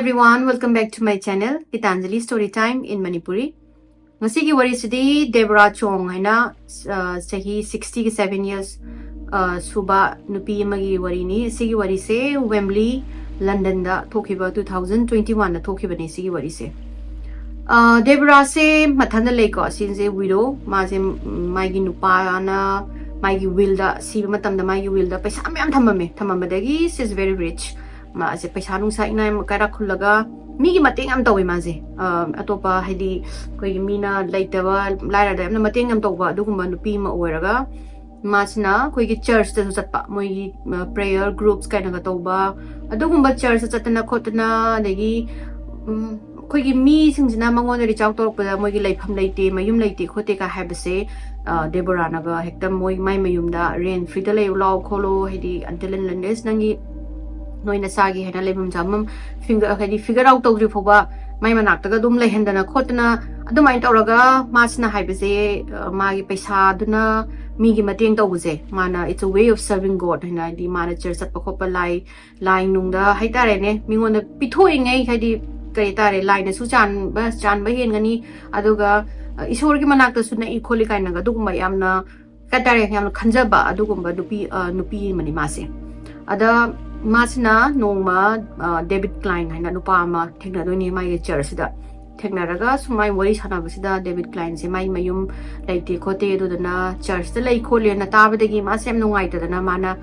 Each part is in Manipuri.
everyone, welcome back to my channel, Gitanjali Storytime in Manipuri. Ngasi ki wari sidi Deborah chong haina sahi 67 years suba nupi magi wari ni sigi wari se Wembley London da thokiba 2021 da thokiba ni sigi wari se Deborah se mathanda leko sin se widow ma se magi nupa na magi will da si matam da magi will da paisa myam thamamadagi she is very rich ma se paisa nung sa ina makara khulaga migi mateng am tawi ma se atopa haidi koi mina laitaba laira da amna mateng am tawba dugumba nupi ma oiraga masna koi gi church da satpa moi prayer groups kaina ga tawba adugumba church chatna khotna dagi koi gi mi singjina mangon ri chau tor pa moi gi laifam laite mayum laite khote ka habase Deborah naga hekta moi mai mayum da rent free da lay law kholo haidi until unless nangi noina sagi hena lebum jamam figure out tawri phoba mai manak taga dum lay hendana khotna adumai tawraga masna haibase magi paisa duna migi mateng tawbuse mana it's a way of serving God hena di mana church at pakhopa lai nungda haitare ne mingona pithoi ngai haidi kai tare lai na su chan ba hen ngani aduga isor gi manak ta su na ikholi kai naga dugumba yamna katare yamna khanjaba adugumba nupi mani mase ada masna nongma David Klein haina nupa ma thekna doni mai church da thekna raga sumai wari sana basida David Klein se mai mayum laite khote dudana church da lai khole na tabadagi ma sem nungai ta dana mana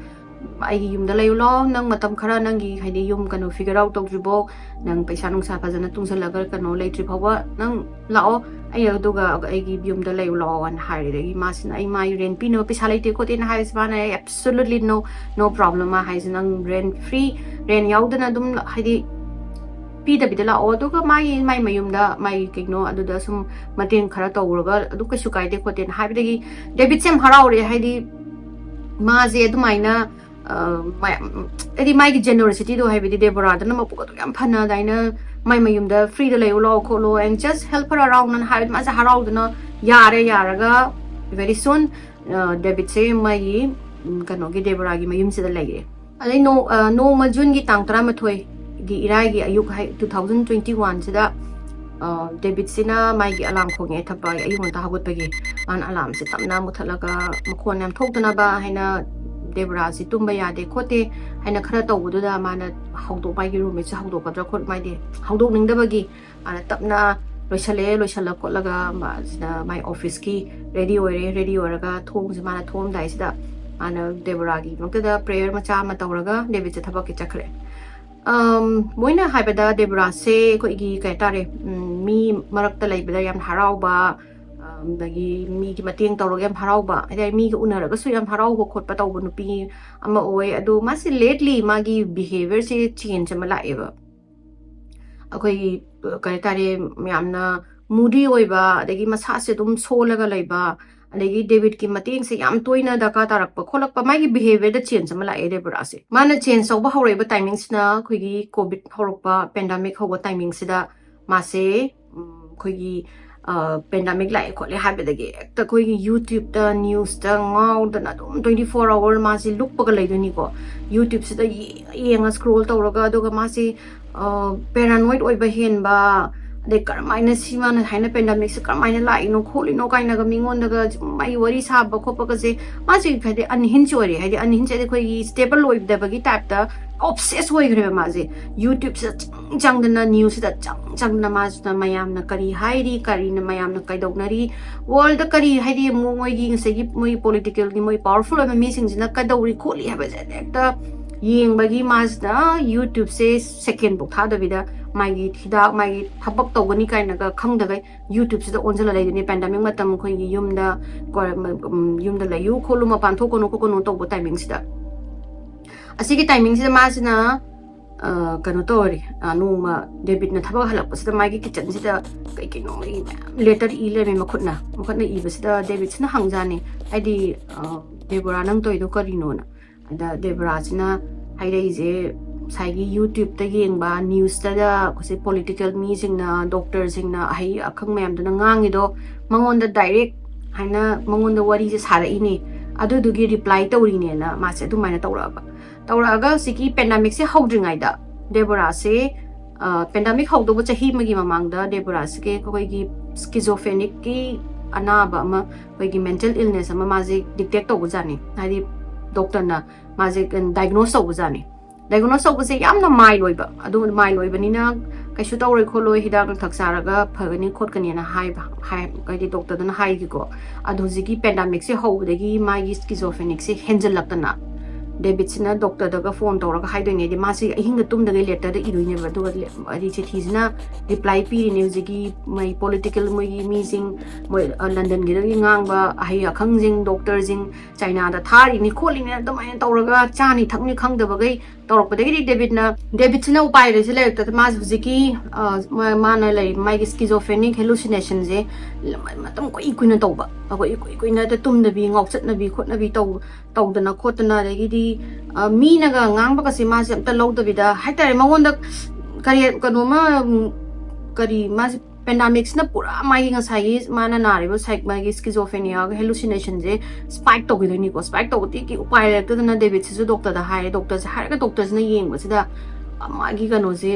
ai yum da lai lo nang matam khara nang gi haidi yum kanu figure out tokribo nang paisa nung sa phajana tungsalaga kanu laitri phawa nang lao ai aduga ai gi yum da lai lo an hari dagi masina ai mai rent pino paisa laite khote na hai sbana absolutely no problem ma hai nang rent free rent yaudana dum haidi pida bidala oduga mai mayum da mai kigno aduda sum mateng khara tawraga adu kasu kaide khote na haibidagi David sem haraure haidi ma je adumaina edi mai gi generosity do haibidi Deborah da nama puka to yam phana daina mai mayum da free da lay lo kholo and just help her around and haibid ma ja harau dana yaraga very soon David se mai kano gi Deborah gi mayum se da lay adai no ma June gi tang 13 gi irai gi ayuk 2021 sida David sina mai gi alarm khonge thapa ayung ta hagut pagi an alarm se tamna muthalaga makhon nam thokdana ba haina Deborah si tumba yade khote haina khara tawbudu da mana hawdo bai gi room se hawdo kadra khot mai de hawdo ningda bagi ana tapna loisala khotlaga ma sina my office ki ready oraga thong se mana thom dai sida ana Deborah gi makda prayer macha ma tawraga David se thabak ki chakre moina haibada Deborah se ko igi kaitare mi marakta laibada yam harauba dagi mi gi mateng tawrog yam harauba ai mi gi unaraga su yam harauba khotpa tawbu nupi ama oi adu masi lately magi behavior se change ma laeba akoi kaitare yamna moody oiba dagi masa se dum solaga laiba adagi David ki mateng se yam toina daka tarakpa kholakpa magi behavior da change ma lae Deborah se mana change sauba haureiba timing sina khoigi covid horokpa pandemic hoba timing sida mase khoigi pandemic like khole habedagi ekta khoigi YouTube da news da ngau da na dum 24 hour masi lukpaga leidoni ko YouTube sida yenga scroll tawraga aduga masi paranoid oiba henba de karmaina simana haina pandemic se karmaina la ino kholi no kaina ga mingon daga mai wari sa ba khopa ga se ma se khade unhinged ori haidi unhinged de khoi stable oib da bagi type da obsess hoi gre ma je YouTube se changdana news da changdana ma na mayam na kari hairi kari na mayam na kaidoknari world da kari haidi moi gi se gi moi political gi moi powerful ma mi sing jina kadori kholi ha ba je ekta yeng bagi mas da YouTube se second book tha da vida mai thida mai thabak tawgani kaina ga khangdaga YouTube sida onjala laidini pandemic matam khoi gi yumda layu kholuma pantho kono tawbo timing sida asigi timing sida masina kano tori numa David na thabak halak sida mai gi kitchen sida kai kino letter ile me makhutna i basida David sina hangjani aidi Deborah nang toy do karino na ada Deborah sina haidai je saigi YouTube ta yengba news ta da ko se political mi singna doctor singna ai akhang mayam da ngangi do mangon da direct haina mangon da wari se sara ini adu dugi reply tawri ne na ma se du maina tawra ba tawra ga siki pandemic se hawdringai da Deborah se pandemic hꯧꯗꯧꯕ ꯆꯍꯤ ꯑꯃꯒꯤ ꯃꯃꯥꯡꯗ ꯗꯦꯕꯣꯔꯥꯁꯤꯒꯤ ꯑꯩꯈꯣꯏꯒꯤ schizophrenic ꯑꯅꯥꯕ ꯑꯃ ꯑꯩꯈꯣꯏꯒꯤ mental illness ꯑꯃ ꯃꯥꯁꯦ detect ꯇꯧꯕꯖꯥꯠꯅꯤ ꯍꯥꯏꯗꯤ ꯗꯣꯛꯇꯔꯅ ꯃꯥꯁꯦ diagnose ꯇꯧꯕꯖꯥꯠꯅꯤ diagnose ꯇꯧꯕꯁꯦ ꯌꯥꯝꯅ mild ꯑꯣꯏꯕ ꯑꯗꯨ mild ꯑꯣꯏꯕꯅꯤꯅ ꯀꯩꯁꯨ ꯇꯧꯔꯣꯏ ꯈꯣꯠꯂꯣꯏ ꯍꯤꯗꯥꯛ ꯂꯥꯡꯊꯛ ꯆꯥꯔꯒ ꯐꯒꯅꯤ ꯈꯣꯠꯀꯅꯤꯅ ꯍꯥꯏꯗꯤ ꯗꯣꯛꯇꯔꯗꯨꯅ ꯍꯥꯏꯒꯤꯀꯣ ꯑꯗꯣ ꯍꯧꯖꯤꯛꯀꯤ pandemicꯁꯦ ꯍꯧꯕꯗꯒꯤ ꯃꯥꯒꯤ schizophrenic ꯍꯦꯟꯖꯜꯂꯛꯇꯅ ꯗꯦꯕꯤꯠꯁꯤꯅ ꯗꯣꯛꯇꯔꯗꯒ ꯐꯣꯟ ꯇꯧꯔꯒ ꯍꯥꯏꯗꯣꯏꯅꯦꯗꯤ ꯃꯥꯁꯤ ꯑꯍꯤꯡꯒ ꯇꯨꯝꯗꯒꯩ ꯂꯦꯇꯔꯗ ꯏꯗꯣꯏꯅꯦꯕ ꯑꯗꯨꯒ ꯍꯥꯏꯗꯤ ꯆꯤꯊꯤꯁꯤꯅ ꯔꯤꯄ꯭ꯂꯥꯏ ꯄꯤꯔꯤꯅꯦ ꯍꯧꯖꯤꯛꯀꯤ ꯃꯣꯏ ꯄꯣꯂꯤꯇꯤꯀꯦꯜ ꯃꯣꯏꯒꯤ ꯃꯤꯁꯤꯡ ꯃꯣꯏ ꯂꯟꯗꯟꯒꯤꯗꯒꯤ ꯉꯥꯡꯕ ꯑꯍꯩ ꯑꯈꯪꯁꯤꯡ ꯗꯣꯛꯇꯔꯁꯤꯡ ꯆꯥꯏꯅꯥꯗ ꯊꯥꯔꯤꯅꯤ ꯈꯣꯠꯂꯤꯅꯤ ꯑꯗꯨꯃꯥꯏꯅ ꯇꯧꯔꯒ ꯆꯥꯅꯤ ꯊꯛꯅꯤ ꯈꯪꯗꯕꯒꯩ ꯇꯧꯔꯛꯄꯗꯒꯤꯗꯤ ꯗꯦꯕꯤꯠꯁꯤꯅ ꯎꯄꯥꯏ ꯂꯩꯁꯦ ꯂꯩꯔꯛꯇꯗ ꯃꯥꯁꯦ ꯍꯧꯖꯤꯛꯀꯤ ꯃꯥꯅ ꯂꯩ ꯃꯥꯒꯤ schizophrenic hallucinationꯁꯦ ꯃꯇꯝ ꯀꯨꯏꯅ ꯇꯧꯕ ꯑꯩꯈꯣꯏ ꯀꯨꯏꯅ ꯇꯨꯝꯗꯕꯤ ꯉꯥꯎꯆꯠꯅꯕꯤ ꯈꯣꯠꯅꯕꯤ ꯇꯧꯗꯅ ꯈꯣꯠꯇꯅ ꯑꯗꯒꯤꯗꯤ ꯃꯤꯅꯒ ꯉꯥꯡꯕꯒꯁꯦ ꯃꯥꯁꯦ ꯑꯝꯇ ꯂꯧꯗꯕꯤꯗ ꯍꯥꯏꯇꯥꯔꯦ ꯃꯉꯣꯟꯗ ꯀꯩꯅꯣꯃ ꯀꯔꯤ ꯃꯥꯁꯦ ꯄꯦꯟꯗꯥꯃꯤꯛꯁꯅ ꯄꯨꯔꯥ ꯃꯥꯒꯤ ꯉꯁꯥꯏꯒꯤ ꯃꯥꯅ ꯅꯥꯔꯤꯕ ꯃꯥꯒꯤ schizophrenia hallucinationꯁꯦ ꯁ꯭ꯄꯥꯏꯛ ꯇꯧꯈꯤꯗꯣꯏꯅꯤꯀꯣ ꯁ꯭ꯄꯥꯏꯛ ꯇꯧꯕꯗꯒꯤ ꯎꯄꯥꯏ ꯂꯩꯔꯛꯇꯗꯅ ꯗꯦꯕꯤꯠꯁꯤꯁꯨ ꯗꯣꯛꯇꯔꯗ ꯍꯥꯏꯔꯦ ꯗꯣꯛꯇꯔꯁꯦ ꯍꯥꯏꯔꯒ ꯗꯣꯛꯇꯔꯁꯤꯅ ꯌꯦꯡꯕꯁꯤꯗ ꯃꯥꯒꯤ ꯀꯩꯅꯣꯁꯦ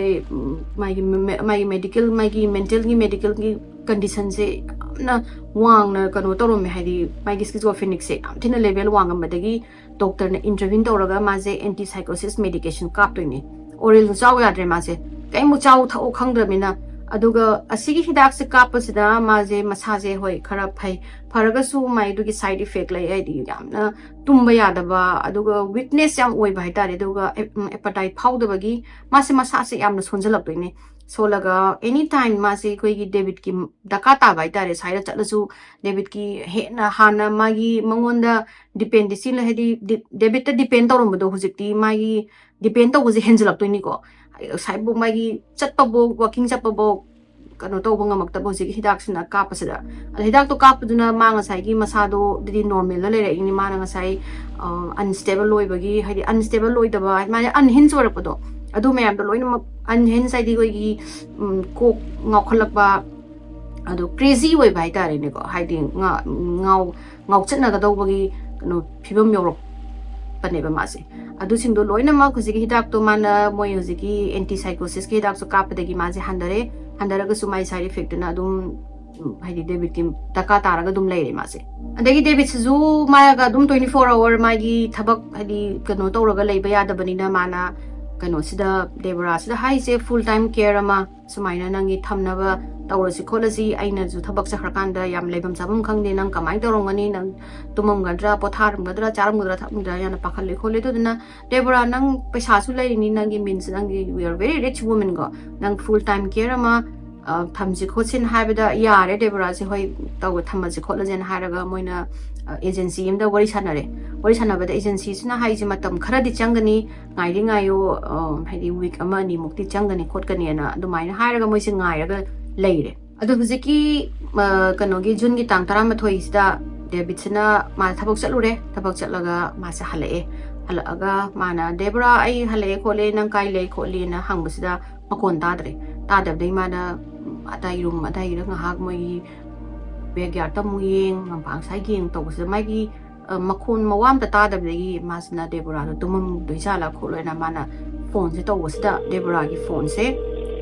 ꯃꯥꯒꯤ ꯃꯦꯗꯤꯀꯦꯜ ꯃꯥꯒꯤ ꯃꯦꯟꯇꯦꯜꯒꯤ ꯃꯦꯗꯤꯀꯦꯜꯒꯤ ꯀꯟꯗꯤꯁꯟꯁꯦ ꯌꯥꯝꯅ ꯋꯥꯡꯅ ꯀꯩꯅꯣ ꯇꯧꯔꯝꯃꯦ ꯍꯥꯏꯗꯤ ꯃꯥꯒꯤ schizophrenic ꯌꯥꯝ ꯊꯤꯅ ꯂꯦꯚꯦꯜ ꯋꯥꯡꯉꯝꯕꯗꯒꯤ ꯗꯣꯛꯇꯔꯅ ꯏꯟꯇꯔꯚꯤꯟ ꯇꯧꯔꯒ ꯃꯥꯁꯦ ꯑꯦꯟꯇꯤ ꯁꯥꯏꯀꯣꯁꯤꯁ ꯃꯦꯗꯤꯀꯦꯁꯟ ꯀꯥꯞꯇꯣꯏꯅꯦ ꯑꯣꯔꯦꯜꯁꯨ ꯆꯥꯎ ꯌꯥꯗ꯭ꯔꯦ ꯃꯥꯁꯦ ꯀꯩꯃꯨꯛ ꯆꯥꯎ ꯊꯛꯎ ꯈꯪꯗ꯭ꯔꯕꯅꯤ나 ꯑꯗꯨꯒ ꯑꯁꯤꯒꯤ ꯍꯤꯗꯥꯛꯁꯦ ꯀꯥꯞꯄꯁꯤꯗ ꯃꯥꯁꯦ ꯃꯁꯥꯁꯦ ꯍꯣꯏ ꯈꯔ ꯐꯔꯒꯁꯨ ꯃꯥꯏꯗꯨꯒꯤ ꯁꯥꯏड ꯏꯐꯦꯛ ꯂꯩ ꯍꯥꯏꯗꯤ ꯌꯥꯝꯅ ꯇꯨꯝꯕ ꯌꯥꯗꯕ ꯑꯗꯨꯒ ꯋꯤꯛꯅꯦꯁ ꯌꯥꯝ ꯑꯣꯏꯕ ꯍꯥꯏꯇꯥꯔꯦ ꯑꯗꯨꯒ ꯑꯦꯄꯥꯇꯥꯏꯠ ꯐꯥꯎꯗꯕꯒꯤ ꯃꯁꯥꯁꯦ ꯌꯥꯝꯅ ꯁꯣꯟꯖꯜꯂꯛꯇꯣꯏꯅꯦ ꯁꯣꯜꯂꯒ ꯑꯦꯅꯤ ꯇꯥꯏꯝ ꯃꯥꯁꯦ ꯑꯩꯈꯣꯏꯒꯤ ꯗꯦꯕꯤꯠꯀꯤ ꯗꯔꯀꯥꯔ ꯇꯥꯕ ꯍꯥꯏꯇꯥꯔꯦ ꯁꯥꯏꯗ ꯆꯠꯂꯁꯨ ꯗꯦꯕꯤꯠꯀꯤ ꯍꯦꯟꯅ ꯍꯥꯟꯅ ꯃꯥꯒꯤ ꯃꯉꯣꯟꯗ ꯗꯤꯄꯦꯟꯗꯦꯟꯁꯤ ꯍꯥꯏꯗꯤ ꯗꯦꯕꯤꯠꯇ ꯗꯤꯄꯦꯟ ꯇꯧꯔꯝꯕꯗꯣ ꯍꯧꯖꯤꯛꯇꯤ ꯃꯥꯒꯤ ꯗꯤꯄꯦꯟ ꯇꯧꯕꯁꯦ ꯍꯦꯟꯖꯜꯂꯛꯇꯣꯏꯅꯤꯀꯣ ꯉꯁꯥꯏꯕꯨ ꯃꯥꯒꯤ ꯆꯠꯄꯕꯧ ꯋꯥꯀꯤꯡ ꯆꯠꯄꯕꯧ ꯀꯩꯅꯣ ꯇꯧꯕ ꯉꯝꯃꯛꯇꯕ ꯍꯧꯖꯤꯛꯀꯤ ꯍꯤꯗꯥꯛꯁꯤꯅ ꯀꯥꯞꯄꯁꯤꯗ ꯑꯗ ꯍꯤꯗꯥꯛꯇꯣ ꯀꯥꯞꯄꯗꯨꯅ ꯃꯥ ꯉꯁꯥꯏꯒꯤ ꯃꯁꯥꯗꯣ ꯑꯗꯨꯗꯤ ꯅꯣꯔꯃꯦꯜꯗ ꯂꯩꯔꯛꯏꯅꯤ ꯃꯥꯅ ꯉꯁꯥꯏ ꯑꯟꯁꯇꯦꯕꯜ ꯑꯣꯏꯕꯒꯤ ꯍꯥꯏꯗꯤ ꯑꯟꯁꯇꯦꯕꯜ ꯑꯣꯏꯗꯕ ꯃꯥꯁꯦ ꯑꯟꯍꯤꯟꯁ ꯑꯣꯏꯔꯛꯄꯗꯣ ꯑꯗꯨ ꯃꯌꯥꯝꯗꯣ ꯂꯣꯏꯅꯃꯛ ꯑꯟꯍꯤꯟꯁ ꯍꯥꯏꯗꯤ ꯑꯩꯈꯣꯏꯒꯤ ꯀꯣꯛ ꯉꯥꯎꯈꯠꯂꯛꯄ ꯑꯗꯣ ꯀ꯭ꯔꯦꯖꯤ ꯑꯣꯏꯕ ꯍꯥꯏꯇꯥꯔꯦꯅꯦꯀꯣ ꯍꯥꯏꯗꯤ ꯉꯥꯎꯆꯠꯅꯒꯗꯧꯕꯒꯤ ꯀꯩꯅꯣ ꯐꯤꯕꯝ ꯌꯧꯔꯛꯄꯅꯦꯕ ꯃꯥꯁꯦ ꯑꯗꯨꯁꯤꯡꯗꯣ ꯂꯣꯏꯅꯃꯛ ꯍꯧꯖꯤꯛꯀꯤ ꯍꯤꯗꯥꯛꯇꯣ ꯃꯥꯅ ꯃꯣꯏ ꯍꯧꯖꯤꯛꯀꯤ ꯑꯦꯟꯇꯤ ꯁꯥꯏꯀꯣꯁꯤꯁꯀꯤ ꯍꯤꯗꯥꯛꯁꯨ ꯀꯥꯞꯄꯗꯒꯤ ꯃꯥꯁꯦ hꯟꯊꯔꯒꯁꯨ ꯃꯥꯏ ꯁꯥꯏड ꯏꯐꯦꯛꯇꯨꯅ ꯑꯗꯨꯝ ꯍꯥꯏꯗꯤ ꯗꯦꯕꯤꯠꯀꯤ ꯗꯔꯀꯥꯔ ꯇꯥꯔꯒ ꯑꯗꯨꯝ ꯂꯩꯔꯦ ꯃꯥꯁꯦ ꯑꯗꯒꯤ ꯗꯦꯕꯤꯠꯁꯤꯁꯨ ꯃꯥꯒ ꯑꯗꯨꯝ 24 hour ꯃꯥꯒꯤ ꯊꯕꯛ ꯍꯥꯏꯗꯤ ꯀꯩꯅꯣ ꯇꯧꯔꯒ ꯂꯩꯕ ꯌꯥꯗꯕꯅꯤꯅ ꯃꯥꯅ ꯀꯩꯅꯣꯁꯤꯗ ꯗꯦꯕꯣꯔꯥꯁꯤꯗ ꯍꯥꯏꯁꯦ ꯐꯨꯜ ꯇꯥꯏꯝ ꯀꯦꯌꯔ ꯑꯃ ꯁꯨꯃꯥꯏꯅ ꯅꯪꯒꯤ ꯊꯝꯅꯕ ꯇꯧꯔꯁꯤ ꯈꯣꯠꯂꯁꯤ ꯑꯩꯅꯁꯨ ꯊꯕꯛ ꯆꯠꯈ꯭ꯔꯀꯥꯟꯗ ꯌꯥꯝ ꯂꯩꯐꯝ ꯆꯥꯐꯝ ꯈꯪꯗꯦ ꯅꯪ ꯀꯃꯥꯏꯅ ꯇꯧꯔꯝꯒꯅꯤ ꯅꯪ ꯇꯨꯝꯃꯝꯒꯗ꯭ꯔꯥ ꯄꯣꯊꯥꯔꯝꯒꯗ꯭ꯔꯥ ꯆꯥꯔꯝꯒꯗ꯭ꯔꯥ ꯊꯛꯃꯒꯗ꯭ꯔꯥ ꯌꯥꯝꯅ ꯄꯥꯈꯠꯂꯦ ꯈꯣꯠꯂꯦ ꯑꯗꯨꯗꯨꯅ ꯗꯦꯕꯣꯔꯥ ꯅꯪ ꯄꯩꯁꯥꯁꯨ ꯂꯩꯔꯤꯅꯤ ꯅꯪꯒꯤ ꯃꯤꯟꯁ ꯅꯪꯒꯤ you are very rich woman ꯀꯣ ꯅꯪ ꯐꯨꯜ ꯇꯥꯏꯝ ꯀꯦꯌꯔ ꯑꯃ ꯊꯝꯁꯤ ꯈꯣꯠꯁꯤꯅ ꯍꯥꯏꯕꯗ ꯌꯥꯔꯦ ꯗꯦꯕꯣꯔꯥꯁꯦ ꯍꯣꯏ ꯊꯝꯃꯁꯤ ꯈꯣꯠꯂꯁꯦꯅ ꯍꯥꯏꯔꯒ ꯃꯣꯏꯅ ꯑꯦꯖꯦꯟꯁꯤ ꯑꯃꯗ ꯋꯥꯔꯤ ꯁꯥꯟꯅꯔꯦ ꯋꯥꯔꯤ ꯁꯥꯟꯅꯕꯗ ꯑꯦꯖꯦꯟꯁꯤꯁꯤꯅ ꯍꯥꯏꯁꯦ ꯃꯇꯝ ꯈꯔꯗꯤ ꯆꯪꯒꯅꯤ ꯉꯥꯏꯌꯣ ꯍꯥꯏꯗꯤ ꯋꯤꯛ ꯑꯃ ꯑꯅꯤꯃꯨꯛꯇꯤ ꯆꯪꯒꯅꯤ ꯈꯣꯠꯀꯅꯤꯅ ꯑꯗꯨꯃꯥꯏꯅ ꯍꯥꯏꯔꯒ ꯃꯣꯏꯁꯦ ꯉꯥꯏꯔꯒ ꯂꯩꯔꯦ ꯑꯗꯣ ꯍꯧꯖꯤꯛꯀꯤ ꯀꯩꯅꯣꯒꯤ ꯖꯨꯟꯒꯤ ꯇꯥꯡ 12ꯁꯤꯗ ꯗꯦꯕꯤꯠꯁꯤꯅ ꯃꯥ ꯊꯕꯛ ꯆꯠꯂꯨꯔꯦ ꯊꯕꯛ ꯆꯠꯂꯒ ꯃꯥꯁꯦ ꯍꯜꯂꯛꯑꯒ ꯃꯥꯅ ꯗꯦꯕꯣꯔꯥ ꯑꯩ ꯍꯜꯂꯛꯑꯦ ꯈꯣꯠꯂꯦ ꯅꯪ ꯀꯥꯏ ꯂꯩ ꯈꯣꯠꯂꯤꯅ ꯍꯪꯕꯁꯤda ꯃꯈꯣꯟ ꯇꯥꯗꯕꯗꯩ ꯃꯥꯅ ꯑꯗꯥꯏꯗ ꯉꯥꯏꯍꯥꯛ ꯃꯣꯏꯒꯤ ꯕꯦꯛꯌꯥꯔꯗꯇ ꯑꯃꯨꯛ ꯌꯦꯡ ꯃꯄꯥꯟ ꯁꯥꯏ ꯌꯦꯡ ꯇꯧꯕꯁꯤꯗ ꯃꯥꯒꯤ ꯃꯈꯣꯟ ꯃꯋꯥ ꯑꯝꯇ ꯇꯥꯗꯕꯗꯒꯤ ꯃꯥꯁꯤꯅ ꯗꯦꯕꯣꯔꯥꯗꯣ ꯇꯨꯝꯃꯝꯗꯣꯏꯖꯥꯠꯂ ꯈꯣꯠꯂꯣꯏꯅ ꯃꯥꯅ ꯐꯣꯟꯁꯦ ꯇꯧꯕꯁꯤꯗ ꯗꯦꯕꯣꯔꯥꯒꯤ ꯐꯣꯟꯁꯦ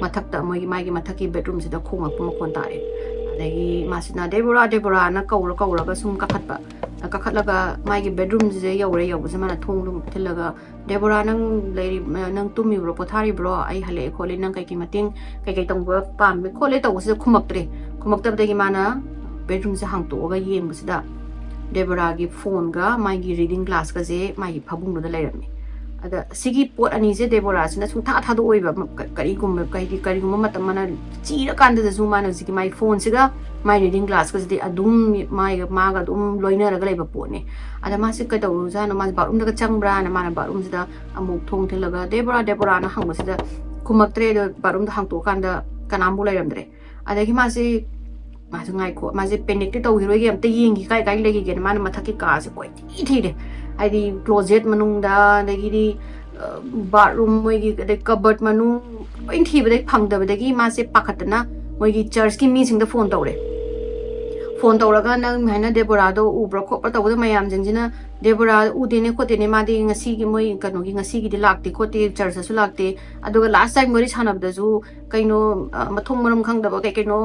ꯃꯊꯛꯇ ꯃꯥꯒꯤ ꯃꯊꯛꯀꯤ ꯕꯦꯗꯔꯨꯝꯁꯤꯗ ꯈꯣꯡꯉꯛꯄ ꯃꯈꯣꯟ ꯇꯥꯔꯦ ꯑꯗꯒꯤ ꯃꯥꯁꯤꯅ ꯗꯦꯕꯣꯔꯥꯅ ꯀꯧꯔꯒ ꯁꯨꯝ ꯀꯥꯈꯠꯂꯒ ꯃꯥꯒꯤ ꯕꯦꯗꯔꯨꯝꯁꯤꯗ ꯌꯧꯕꯁꯦ ꯃꯥꯅ ꯊꯣꯡꯗꯨ ꯊꯤꯜꯂꯒ ꯗꯦꯕꯣꯔꯥ ꯅꯪ ꯇꯨꯝꯃꯤꯕ꯭ꯔꯣ ꯄꯣꯊꯥꯔꯤꯕ꯭ꯔꯣ ꯑꯩ ꯍꯜꯂꯛꯑꯦ ꯈꯣꯠꯂꯦ ꯅꯪ ꯀꯩꯀꯩ ꯃꯇꯦꯡ ꯀꯩꯀꯩ ꯇꯧꯕ ꯄꯥꯝꯃꯦ ꯈꯣꯠꯂꯦ ꯇꯧꯕꯁꯤꯗ ꯈꯨꯝꯃꯛꯇꯕꯗꯒꯤ ꯃꯥꯅ ꯕꯦꯗꯔꯨꯝꯁꯦ ꯍꯥꯡꯇꯣꯛꯑꯒ ꯌꯦꯡꯕꯁꯤꯗ ꯗꯦꯕꯣꯔꯥꯒꯤ ꯐꯣꯟꯒ ꯃꯥꯒꯤ ꯔꯤꯗꯤꯡ ꯒ꯭ꯂꯥꯁꯀꯁꯦ ꯃꯥꯒꯤ ꯐꯃꯨꯡꯗꯨꯗ ꯂꯩꯔꯝꯃꯤ ꯑꯗ ꯁꯤꯒꯤ ꯄꯣꯠ ꯑꯅꯤꯁꯦ ꯗꯦꯕꯣꯔꯥꯁꯤꯅ ꯁꯨꯡꯊꯥ ꯊꯥꯗꯣꯛꯑꯣꯏꯕ ꯀꯔꯤꯒꯨꯝꯕ ꯃꯇꯝ ꯃꯥꯅ ꯆꯤꯔꯀꯥꯟꯗꯁꯨ ꯃꯥꯅ ꯍꯧꯖꯤꯛꯀꯤ ꯃꯥꯒꯤ ꯐꯣꯟꯁꯤꯒ ꯃꯥꯒꯤ ꯔꯤꯗꯤꯡ ꯒ꯭ꯂꯥꯁꯀꯁꯤꯗꯤ ꯑꯗꯨꯝ maaga adum loinaraga laiba potne ada masi kadawrujana mas barum daga changbra na mana barumsida amuk thong thilaga Deborah na hangmasida kumaktre do barum da hangto kanda kanambu lairamdre adagi masi ngai ko masi panic te tawhiro ge amte yengi kai legi gen mana mathaki ka se koi thi de aidi closet manungda dagi di bathroom moigi de cupboard manung oin thibade phangdabadagi masi pakhatna moigi church ki mi singda phone tawre phone tawraga nang haina Deborah do ubra khopra tawda mayam jingjina Deborah udene khotene madi ngasi gi moi kano gi ngasi gi di lakte khote church su lakte aduga last time mori sanabda ju kaino mathum maram khangda ba kaino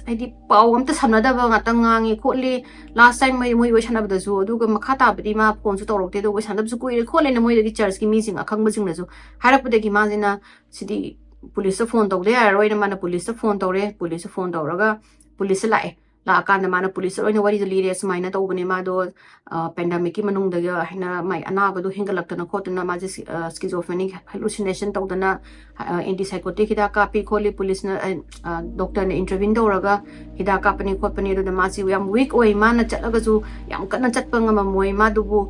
haidi pau amta samnada ba ngata ngangi khole last time moi sanabda ju aduga makha tabdi ma phone su tawrokte do sanab su koire khole na moi gi church gi mi jing akhang ba jing na ju harapda gi ma jina sidi police phone tawde aroi na mana police phone tawre police phone tawraga police lae la kan mana police oina wari do lire smaina to bune ma do pandemic ki manung da hina mai ana ba do hingalak na khotna ma ji schizophrenic hallucination to dana antipsychotic hida ka pi kholi police na doctor na intervene do raga hida ka pani khotpani do ma ji yam weak oi ma na chatlaga ju yam kana chatpa ngama moi ma du bu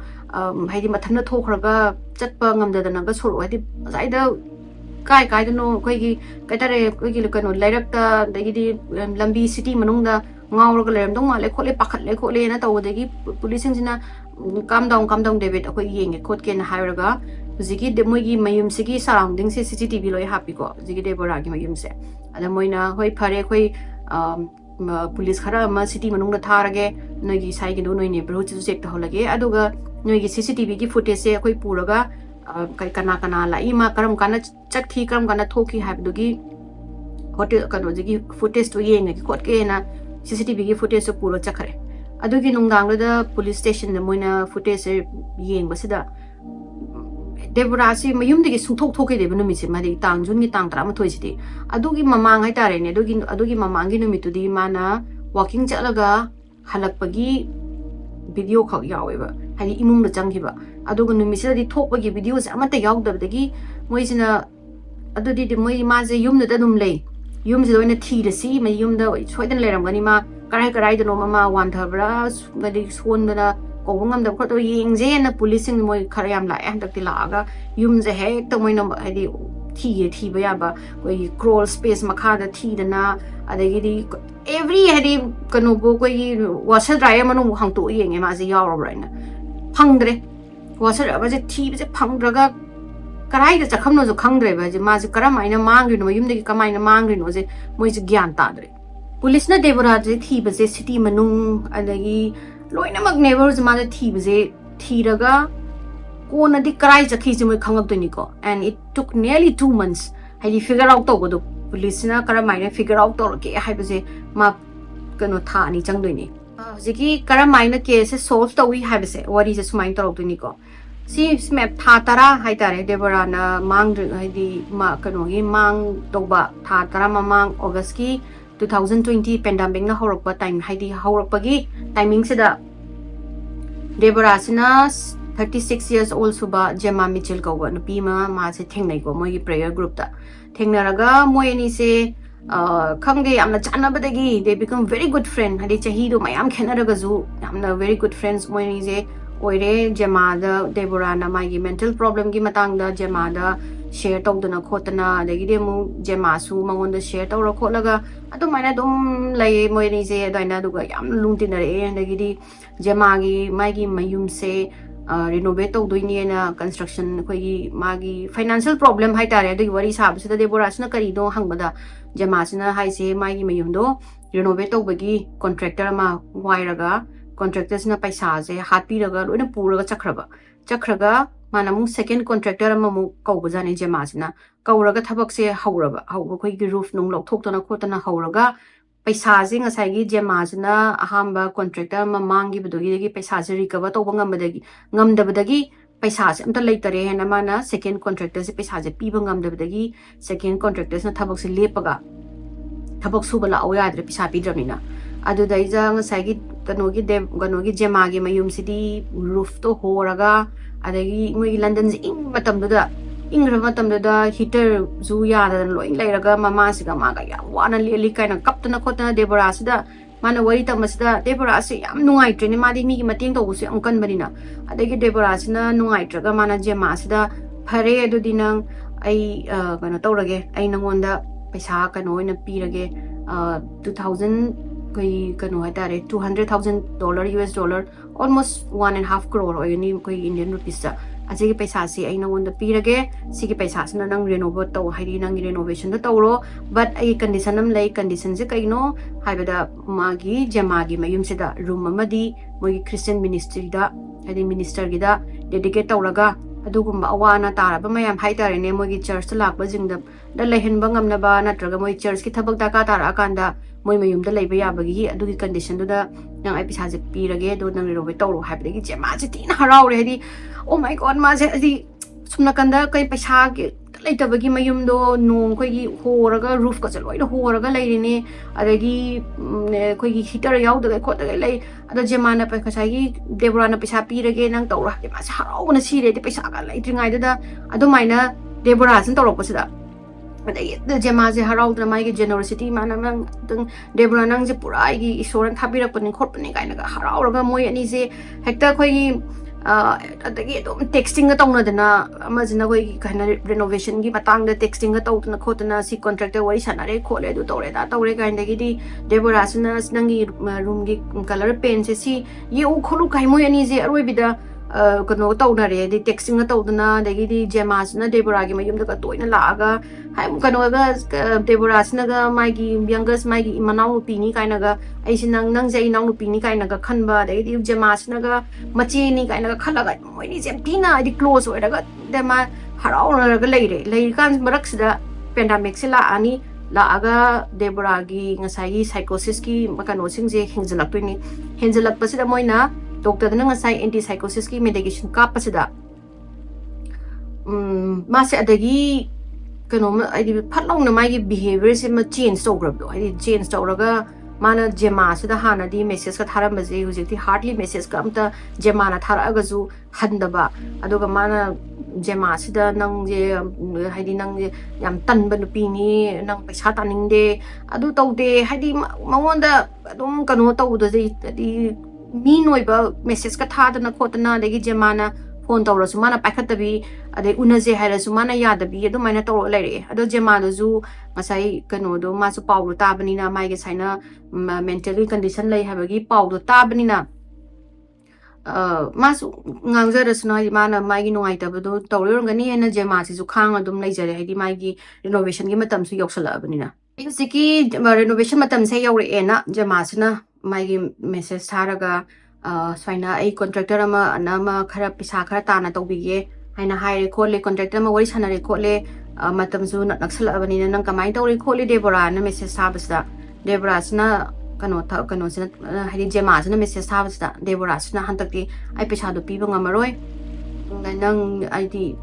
haidi mathana thokhraga chatpa ngamda dana ga soro haidi zaida kai kai no koi gi kaitare koi gi kano lairak ta dagi lambi city manung da ngaur ga lem dong ma le khole pakhat le khole na taw dagi police sing calm down David akoi yeng khot ken hairaga jigi de moi gi mayum sigi surrounding se CCTV loi happy ko jigi Deborah gi mayum se ada moina hoi phare khoi police khara ma city manung da tharage noi gi sai gi no noi neighborhood chu check ta holage aduga noi gi CCTV gi footage se khoi puraga kai kana la ima karam kana chakthi karam kana thoki habdugi hotel kano jigi footage to yeng gi khot ke na CCTV gi footage puro chakhare adugi nungdang da police station da moina footage yeng basida Deborah si mayum digi sungthok thoke de banu mi se mari tang jun gi tang 13 sidi adugi mamang hai tare ne adugi mamang gi numit di mana walking chalaga halakpagi video khak yawe ba hani imung da changhi ba aduga numisa di thokpagi video se amata yawdabdagi moisina adudi di moi ma je yum da dum lei yum je doina thi da si mai yum da soidan leram gani ma karai da no ma wan thabra gadi son da ko ngam da ko to yeng je na police sing moi kharayam la en dakti la ga yum je he to moi no hadi thi ba ya ba koi crawl space makha da thi da na adagi di every hadi kanu bo koi washer dryer manu hang to yeng ma je yaw ra na phangdre washer ba je thi ba je phangdraga karai da chakham no jo khangdre ba je ma je karam aina mangri no yum de kamai na mangri no je moi je gyan ta dre police na Deborah je thi ba je city manung adagi loina mak neighbors ma je thi ba je thiraga kona di karai chakhi je moi khangak to ni ko and it took nearly 2 months haidi figure out to go do police na karamai na figure out to ke hai ba je ma kano tha ni chang doi ni jiki karamai na case solve to wi hai ba se wari je sumai to to ni ko si smap tha tara hai tare Deborah na mang haidi ma kano gi mang to ba tha tara mamang August ki 2020 pandemic na horok ba time haidi horok pagi timing se da Deborah sina 36 years old suba Jema Mitchell ko ba nupi ma se thengnai ko moi prayer group ta thengnaraga moi ani se khangde amna chana badagi they become very good friend hadi chahi do mayam khenaraga ju amna very good friends moi ani je oire Jema da Deborah na mai gi mental problem gi matang da Jema da share tawduna khotana adagi de mu Jema su mangon da share tawra kholaga adu maina dum lai moi ani je daina duga yam lungtinare adagi di Jema gi mai gi mayum se renovate tawdoi na construction khoi magi financial problem hai tare adu wari sab sida Deborah sina kari do hangbada Jema sina hai se magi mayum do renovate tawbagi contractor ma wairaga contractor sina paisa je happy raga loina puraga chakhraga mana mu second contractor ma mu kawba jani Jema sina kawraga thabak se hawraba khoi gi roof nung lok thok tona khotana hawraga paisa je ngasai gi Jema sina ahamba contractor ma mangi budogi gi paisa je recover to ngamdabadagi paisa se amta leitare hena mana second contractor se paisa je piba ngamdabadagi second contractor na thabak se lepaga thabak subala oya dre paisa pidramina adu daija ngasai gi kanogi Jema gi mayum city roof to horaga adagi moi London se ing matam da ingra matam da heater zu ya da loi leiraga mama siga maga ya wana li kaina kaptana khotana Deborah sida mana wari tamasida Deborah se yam nungai treni madi mi gi mating to bu se angkan barina adagi Deborah sina nungai traga mana Jema sida phare adu dinang ai kano tawrage ai nangonda paisa kano ina pirage 2000 koi kano hatare $200,000 US dollar almost 1.5 crore or any koi Indian rupees asigi paisa si ai nang pirage sigi paisa sina nang renovate tau haidi nang renovation da tawro but ai condition am lay condition se kaino haibada magi jamagi mayum se da room amadi moi Christian ministry da haidi minister gi da dedicate tawraga adugumba awana taraba mayam haitare ne moi church lakba jingda da lehenba ngamna ba natraga moi church ki thabak da ka tara akanda moi mayum da leiba yabagi adugi condition da nang ai pisa je pirage do nang renovate tawro haibagi jema je tin harau re haidi oh my god ma je adi sumna kanda kai paisa ge leitabagi mayum do nong koi gi horaga roof ka chaloi da horaga leirine adagi koi gi heater yaw da ko da lei ada jemana pa kasai Deborah na paisa pirage nang tawra ke ma harau na sire de paisa ga leitringai da adu maina Deborah sin tawro pasida adagi da jema je harau da mai ge generosity mana nang Deborah nang je pura gi isoran thabirak panin khot panin kai na ga harau raga moi ani je hekta koi gi adagi dom texting ga tawna dana amajina koi kana renovation gi matang da texting ga tawna khotna si contractor wari sanare khole du tawre da tawre ga indagi di Deborah sina nangi room gi color pen se si ye u kholu kai moi ani je aroi bida kano tawna re di texting ga tawna dagi di Jema sina Deborah gi mayum da ka toina la aga hai kano ga Deborah sina ga mai gi youngest mai gi manau pini kaina ga ai sin nang je nang pini kaina ga khanba dagi di Jema sina ga machi ni kaina ga khala ga moi ni jem tina di close oi daga dema harau na ga lei kan marak sida pandemic sila ani la aga Deborah gi ngasai gi psychosis ki makano sing je hingjalak tu ni hingjalak pasida moina doctor na ngasai anti psychosis ki medication ka pasida mase adagi kano ai di phatlong na mai gi behavior se ma change tograb do ai change toraga mana Jema sida hana di message ka tharam baje hujik ti hardly message ka amta Jema na thara aga ju handaba aduga mana Jema sida nang je haidi nang je yam tanba nupi ni nang paisa taningde adu tawde haidi mangonda adum kano tawdo je di mi noiba message ka thadana khotana degi Jema na phone tawrasu mana paikhattabi ade unaje hairasu mana yadabi adu maina tawro leire adu Jema do ju masai kano do masu pawru tabani na mai ge saina mentally condition lei habagi pawdu tabani na masu ngangjarasu na mana mai gi nungai tabado tawrongani ena Jema si ju khang adum leijare haidi mai gi renovation gi matam su yoksala abani na siki renovation matam se yawre ena Jema sina mai gi message tharaga swaina ai contractor ama anama khara pisa khara tana tawbige haina haire khole contractor ma wari sanare khole matam su naksala abani na nang kamai tawri khole Deborah na message sabasda Deborah sina kano sina haidi Jema sina message sabasda Deborah sina hantakti ai pisa do piba ngamaroi nang ID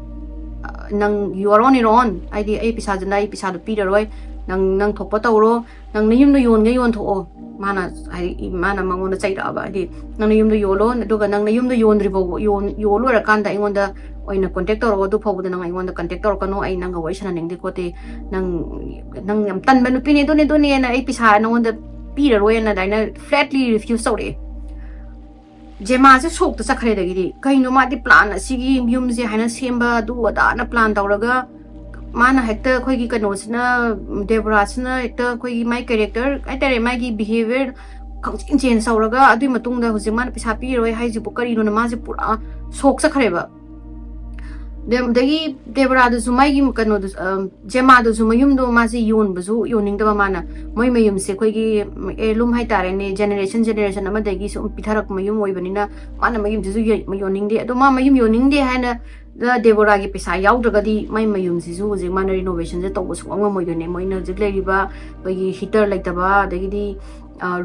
nang you are on your own ID ai pisa jana ai pisa do piraroi nang thokpa tawro nang na yum do yon ga yon tho mana ai mana mangon chai da ba di nang na yum do yolo aduga nang na yum do yon ribo yolo ra kan da ingonda oina contact tawro du phobu da nang ingonda contact tawro kano ai nang ga wai sana ning di kote nang yam tan manu pini do ne na ai pisa nongonda piraroi na daina flatly refuse tawre Jema se sok ta sakhre da gi kaino ma di plan asigi yum je haina semba du ada na plan tawraga mana hekta khoi gi kano sina Deborah sina hekta khoi gi my character ai tare mai gi behavior khang change sauraga adui matung da huji man pisa pi roi hai ji bukari no ma je pura sok sakhre ba dagi Deborah du mai gi kano du Jema du mayum do ma je yon buzu yoning da mana moi mayum se khoi gi elum hai tare ne generation ama dagi so pitharak mayum oi banina mana mayum ju yoning de ado ma mayum yoning de haina da Deborah gi pisa yaudragadi mai mayum si ju je mana renovation je tawbo su anga moi ne moi na je leiba bagi heater laitaba dagi di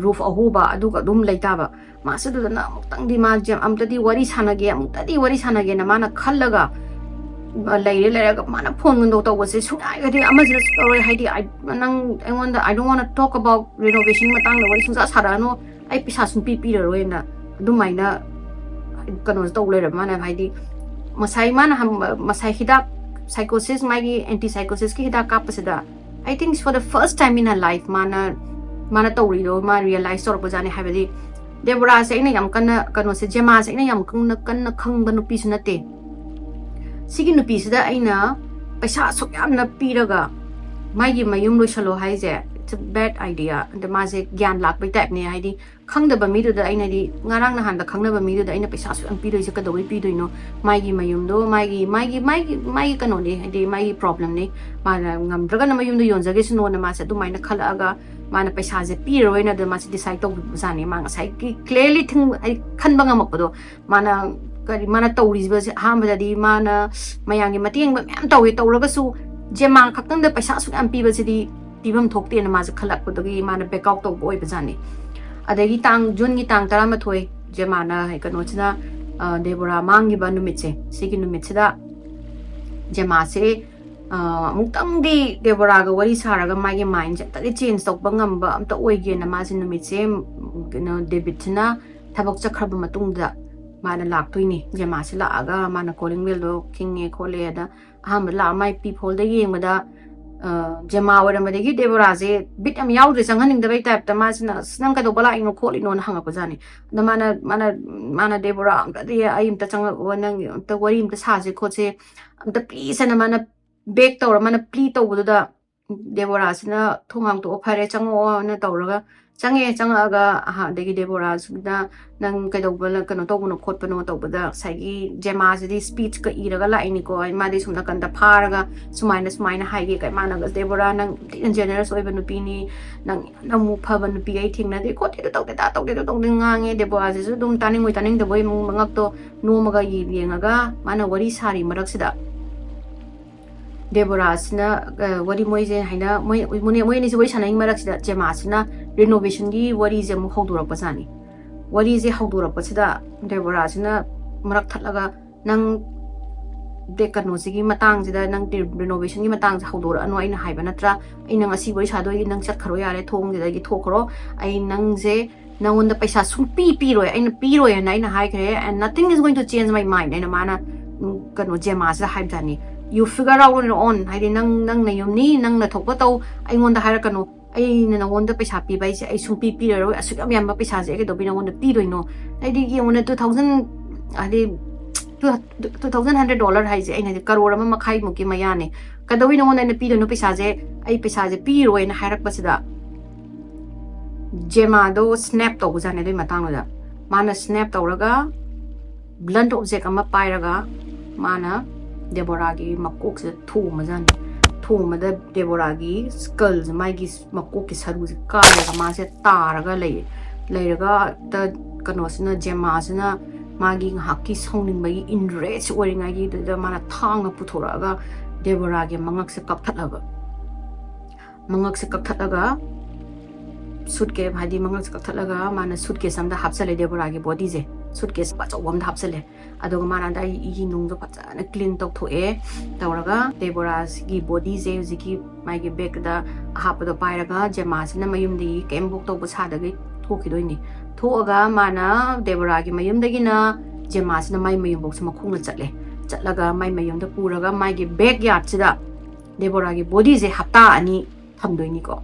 roof ahuba aduga dum laitaba ma se du na mutang di ma jam amtadi wari sanage na mana khallaga laire ga mana phone ndo tawbo se sunai ga di amajna story haidi nang I don't want to talk about renovation matang na wari sungsa sarano ai pisa sum pi roi na dumaina kano taw leira mana haidi masai mana masai hidak psychosis magi anti psychosis ki hidak kapasida I think for the first time in her life mana tawri do ma realize sor bajane habedi Deborah se ina yam kana kano se Jema se ina yam kan khang banu pi sunate sigi nupi sida aina paisa sok yam na piraga magi mayum lo shalo haije it's a bad idea. The maze gyan lak by type ne ID Kang the Bamido the Inadi Narang Han the Kang the Bamido the Inapis and Pido is a Kado Pido no Maggie Mayundo Maggie Canoni the my problem ne Manam Dragon Mayum the Yonzagis no the Massa to mind the Kalaga Mana Pesaze Piro in the Massa decide to Zani Mangas. I clearly think I can't bang up Mana Mana Tories was Hamada Mana Mayangi Mating but I'm told it over so Jemang Kakan the Pesas and people city Tibum talked in a mass collect with the man back out of boy Bazani. Adagi tang Jungi tang Taramatoi, Gemana, Hekanotina, Deborah Mangi Banumitse, Sikin Mitsida, Gemase, Mutang di Deborah, what is Haraga, my mind, that it changed of Bangamba, the way in a mass in the Mitsem, Debitina, Tabok Chakrabamatunda, Mana Laktwini, Gemasila Aga, Mana calling Willow, King E. Coleda, Hamla, my people the game with the Jema or Madegi Deborah, bit am yaw is hanging the way type the Masna, Snanka do Bala in calling on Hangapazani. The mana Deborah, the I am the Tang, the Warim the Sazi could say, the please and a mana baked or a mana pleat over the Deborah, Tumang to operate or Natauraga. Change Changaga, Degi Deborah, Nang Kadobala, Kanotono, Kotpano, the Sagi, Gemas, this speech, Iraga, Lainico, and Madis Unakanda Paraga, Suminus Mine, High Managas, Deborah, Nang generous or even Upini, Nang Namu Pavan P18, that they caught it out that out of the Deborah, Dum Tanning with the way Mangapto, Nomaga Yanga, Mana, what is Harry Maraxida. Deborahsna wari moise haina moi is wari sanai maraksida Jemasna renovation gi wari je mu hodura pasani wari je hodura pasida Deborahsna marak thalaga nang dekano sigi matang sida nang renovation gi matang hodura anu aina haiba natra aina ngasi wari sadoi nang chat kharo yare thong sida gi thokro ai nang je nangonda paisa sumpi piroi aina piroi aina hai khre and nothing is going to change my mind aina mana kano Jemasda haibjani you figure out on your own. I didn't nang na yumni, nang na topato, I want the harakano, I want the pesapi by I should be Peter, as you am a pesas, I don't want the Peter, no. I did you want 2000, I did $2,100 has in the Karorama Makai Muki Mayani. Kadawino one and the Peter no pesase, I pesase Piro and Harak Pasida. Gemado snapped over Zanadi Matanoda. Mana snapped Oraga, blunt of Zekama Pyraga, Mana. Deborahgi makok se thumazan thumada Deborahgi skulls maigi makok ki saru ka ga ma se taraga leiraga the kanosna Jemasna magi hakki songning bai enrage oringa gi the mana thang puthoraga Deborahgi mangak se kapthalaga suitcase hadi mangak se kapthalaga mana suitcase samda hapsale Deborahgi body je suitcase ba chawam hapsale adoga mana da yi nung do pachana clean tok thoe tawraga Deborah's gi body je ziki mai gi bag da hap do pairaga Jemas na mayum di kem bok to basa da gi thoki doini thoga mana Deborah gi mayum da gi na Jemas na mai mayum bok sama khung na chatlaga mai mayum da puraga mai gi bag yard chida Deborah gi body je hapta ani thamdoini ko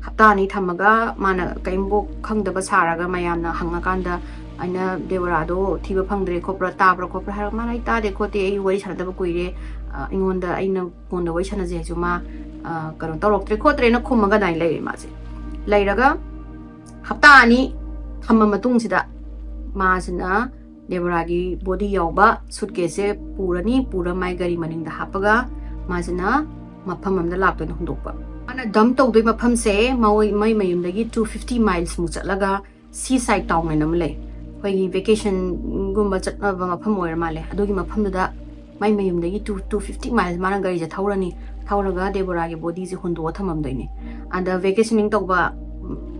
hapta ani thamaga mana kem bok khang da basaraga mayam na hangakanda aina Deborahdo thiba phangdre khopra tabra khopra har manai ta de khote ei wari chana da kuire ingonda aina konda wai chana je juma karo toroktre khotre na khumaga dai lai ma je lairaga hapta ani thamma matung sida ma sina Deborahgi body yauba suitcase purani pura mai gari maning da hapaga ma sina mapham amda lakto na hundokpa ana dam to doi mapham se mai mayum dagi 250 miles mu chatlaga seaside town na namle Pagi vacation gumba chatna banga phamoy male adogi maphamda mai mayum dagi 250 miles mana gari ja thawrani thawraga Deborahgi body ji hundo thamam doini anda vacationing tawba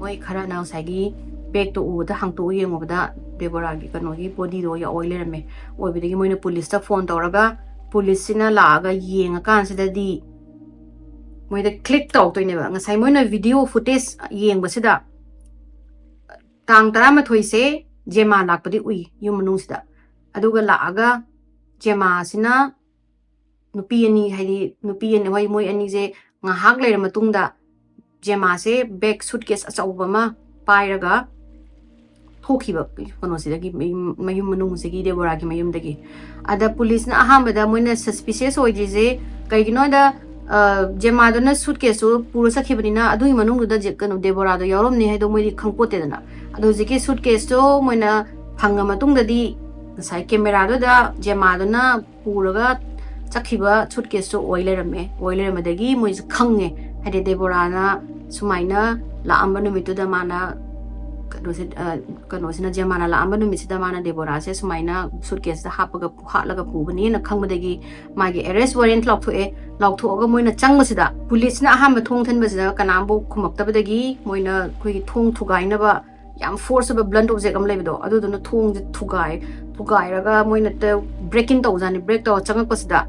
moi khara na sagi bag to u da hangto yengobda Deborahgi kanogi body do ya oil rame oibidagi moina police ta phone tawraga police sina laaga yenga kan sida di moi da click taw toine ba ngasai moina video footage yengba sida tang tarama thoise Jema lakpadi ui yumanung sida aduga laaga Jema sina nupi ani haidi nupi ani hoi moi ani je ngahak leira matungda Jema se bag suitcase achauba ma pairaga thokiba kono sida gi mayum manung se gi Deborahgi mayum dagi ada police na ahambada moina suspicious oi je kaigino da ꯖꯦꯃꯥꯗꯨꯅ ꯁꯨꯠꯀꯦꯁꯇꯨ ꯄꯨꯔ ꯆꯠꯈꯤꯕꯅꯤꯅ ꯑꯗꯨꯒꯤ ꯃꯅꯨꯡꯗꯨꯗ ꯀꯩꯅꯣ ꯗꯦꯕꯣꯔꯥꯗꯣ ꯌꯥꯎꯔꯝꯅꯤ ꯍꯥꯏꯗꯣ ꯃꯣꯏꯗꯤ ꯈꯪꯄꯣꯠꯇꯦꯗꯅ ꯑꯗꯣ ꯍꯧꯖꯤꯛꯀꯤ ꯁꯨꯠꯀꯦꯁꯇꯣ ꯃꯣꯏꯅ ꯐꯪꯉ ꯃꯇꯨꯡꯗꯗꯤ ꯉꯁꯥꯏ ꯀꯦꯃꯦꯔꯥꯗꯨꯗ ꯖꯦꯃꯥꯗꯨꯅ ꯄꯨꯔꯒ ꯆꯠꯈꯤꯕ ꯁꯨꯠꯀꯦꯁꯇꯣ ꯑꯣꯏ ꯂꯩꯔꯝꯕꯗꯒꯤ ꯃꯣꯏꯁꯨ ꯈꯪꯉꯦ ꯍꯥꯏꯗꯤ ꯗꯦꯕꯣꯔꯥꯅ ꯁꯨꯃꯥꯏꯅ ꯂꯥꯛꯑꯝꯕ ꯅꯨꯃꯤꯠꯇꯨꯗ ꯃꯥꯅ ꯀꯩꯅꯣꯁꯤꯅ ꯖꯦꯃꯥꯅ ꯂꯥꯛꯑꯝꯕ ꯅꯨꯃꯤꯠꯁꯤꯗ ꯃꯥꯅ ꯗꯦꯕꯣꯔꯥꯁꯦ ꯁꯨꯃꯥꯏꯅ ꯁꯨꯠꯀꯦꯁꯇ ꯍꯥꯠꯂꯒ ꯄꯨꯕꯅꯦꯅ ꯈꯪꯕꯗꯒꯤ ꯃꯥꯒꯤ ꯑꯦꯔꯦꯁ ꯋꯥꯔꯦꯟꯠ ꯂꯥꯎꯊꯣꯛꯑꯒ ꯃꯣꯏꯅ ꯆꯪꯕꯁꯤꯗ ꯄꯨꯂꯤꯁꯅ ꯑꯍꯥꯟꯕ ꯊꯣꯡ ꯊꯤꯟꯕꯁꯤꯗ ꯀꯅꯥꯝꯐꯥꯎ ꯈꯨꯝꯃꯛꯇꯕꯗꯒꯤ ꯃꯣꯏꯅ ꯑꯩꯈꯣꯏꯒꯤ ꯊꯣꯡ ꯊꯨꯒꯥꯏꯅꯕ ꯌꯥꯝ ꯐꯣꯔꯁ ꯑꯣꯏꯕ ꯕ꯭ꯂꯟꯠ ꯑꯣꯕꯖꯦꯛ ꯑꯃ ꯂꯩꯕꯗꯣ ꯑꯗꯨꯗꯨꯅ ꯊꯣꯡꯁꯦ ꯊꯨꯒꯥꯏꯔꯒ ꯃꯣꯏꯅ ꯕ꯭ꯔꯦꯛ ꯏꯟ ꯇꯧꯖꯥꯅꯤ ꯕ꯭ꯔꯦꯛ ꯇꯧꯔ ꯆꯪꯉꯛꯄꯁꯤꯗ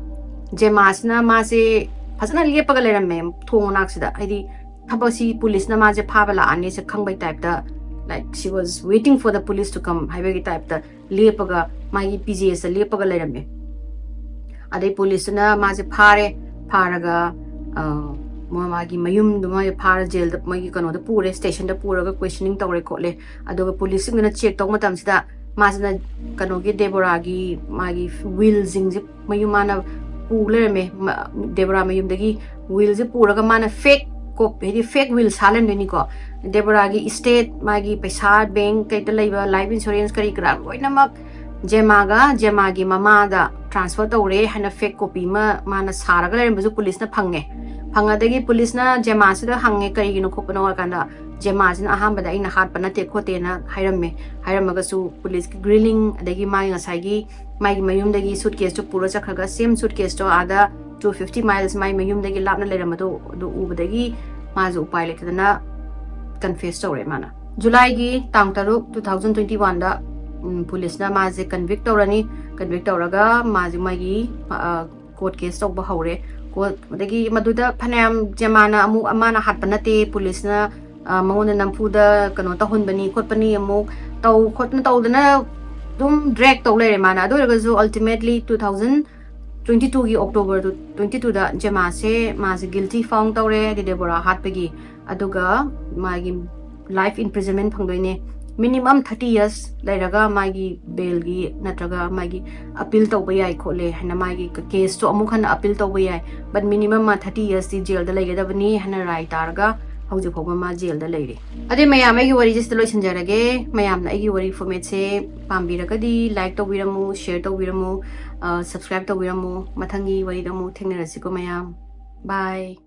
ꯖꯦꯃꯥꯁꯤꯅ ꯃꯥꯁꯦ ꯐꯖꯅ ꯂꯦꯞꯄꯒ ꯂꯩꯔꯝꯃꯦ ꯊꯣꯡ ꯃꯅꯥꯛꯁꯤꯗ ꯍꯥꯏꯗꯤ ꯊꯕꯛꯁꯤ ꯄꯨꯂꯤꯁꯅ ꯃꯥꯁꯦ ꯐꯥꯕ ꯂꯥꯛꯑꯅꯤꯁꯦ ꯈꯪꯕꯩ ꯇꯥꯏꯞꯇ like she was waiting for the police to come haibagi type ta lepaga magi PJS ta lepaga leirame adai police na maje pharaga magi mayum du mai phara jail da magi kano da pure station da puraga questioning tawre khole aduga police ngina check taw matam sida masna kano gi Deborah gi magi wheel jing je mayumana pu lerame Deborah mayum dagi wheel je puraga mana fake ꯍꯥꯏꯗꯤ ꯐꯦꯛ ꯋꯤꯜ ꯁꯥꯜꯍꯟꯗꯣꯏꯅꯤꯀꯣ ꯗꯦꯕꯣꯔꯥꯒꯤ ꯏꯁꯇꯦꯠ ꯃꯥꯒꯤ ꯄꯩꯁꯥ ꯕꯦꯡ ꯀꯩꯗ ꯂꯩꯕ ꯂꯥꯏꯐ ꯏꯟꯁꯨꯔꯦꯟꯁ ꯀꯔꯤ ꯀꯔꯥ ꯂꯣꯏꯅꯃꯛ ꯖꯦꯃꯥꯒꯤ ꯃꯃꯥꯗ ꯇ꯭ꯔꯥꯟꯁꯐꯔ ꯇꯧꯔꯦ ꯍꯥꯏꯅ ꯐꯦꯛ ꯀꯣꯄꯤ ꯑꯃ ꯃꯥꯅ ꯁꯥꯔꯒ ꯂꯩꯔꯝꯕꯁꯨ ꯄꯨꯂꯤꯁꯅ ꯐꯪꯉꯗꯒꯤ ꯄꯨꯂꯤꯁꯅ ꯖꯦꯃꯥꯁꯤꯗ ꯍꯪꯉꯦ ꯀꯔꯤꯒꯤꯅꯣ ꯈꯣꯠꯄꯅꯣ ꯍꯥꯏꯔꯀꯥꯟꯗ ꯖꯦꯃꯥꯁꯤꯅ ꯑꯍꯥꯟꯕꯗ ꯑꯩꯅ ꯍꯥꯠꯄ ꯅꯠꯇꯦ ꯈꯣꯠꯇꯦꯅ ꯍꯥꯏꯔꯝꯃꯒꯁꯨ ꯄꯨꯂꯤꯁꯀꯤ ꯒ꯭ꯔꯤꯂꯤꯡ ꯑꯗꯒꯤ ꯃꯥꯒꯤ ꯉꯁꯥꯏꯒꯤ ꯃꯥꯒꯤ ꯃꯌꯨꯝꯗꯒꯤ ꯁꯨꯠꯀꯦꯁꯇꯨ ꯄꯨꯔ ꯆꯠꯈ꯭ꯔꯒ ꯁꯦꯝ ꯁꯨꯠꯀꯦꯁꯇꯣ ꯑꯥꯗ 250 ꯃꯥꯏꯜꯁ ꯃꯥꯒꯤ ꯃꯌꯨꯝꯗꯒꯤ ꯂꯥꯞꯅ ꯂꯩꯔꯝꯕꯗꯣ ꯑꯗꯨ ꯎꯕꯗꯒꯤ माजु उपाय लेतदना कन्फेस तौरे माना जुलाई की तांग तरुक 2021 दा पुलिस ना माजे कन्विक्ट तौरगा माजे मागी कोर्ट केस तौबा हौरे कोर्ट मदगी मदुदा फनाम जमाना अमु अमाना हातपनते पुलिस ना मौन नमफुदा कनो तहुनबनी खोटपनी अमु तौदना दुम ड्रैग तौ लेरे माना अदुरगजु अल्टीमेटली 2022 की October 22 दा जमा से मासे guilty found तौरे Deborah हाटपगी अदुगा मागी life imprisonment फंगदोइने minimum 30 years लेरगा मागी bail गी नत्रगा मागी appeal तौबा याय खोले हना मागी case तो अमुक हना appeal तौबा याय but minimum मा 30 years दी jail दा लेगेदबनी हना राय तारगा हौजे फोबा मा jail दा लेरे अदे मयाम एगी वरी जिस लोइसनजरगे मयाम ना एगी वरी फॉर्मेट से पामबिरगदी लाइक तौबिरमु शेयर तौबिरमु subscribe तौबिरमु मथंगी वरी दमु थेंगनरसिको मयाम बाय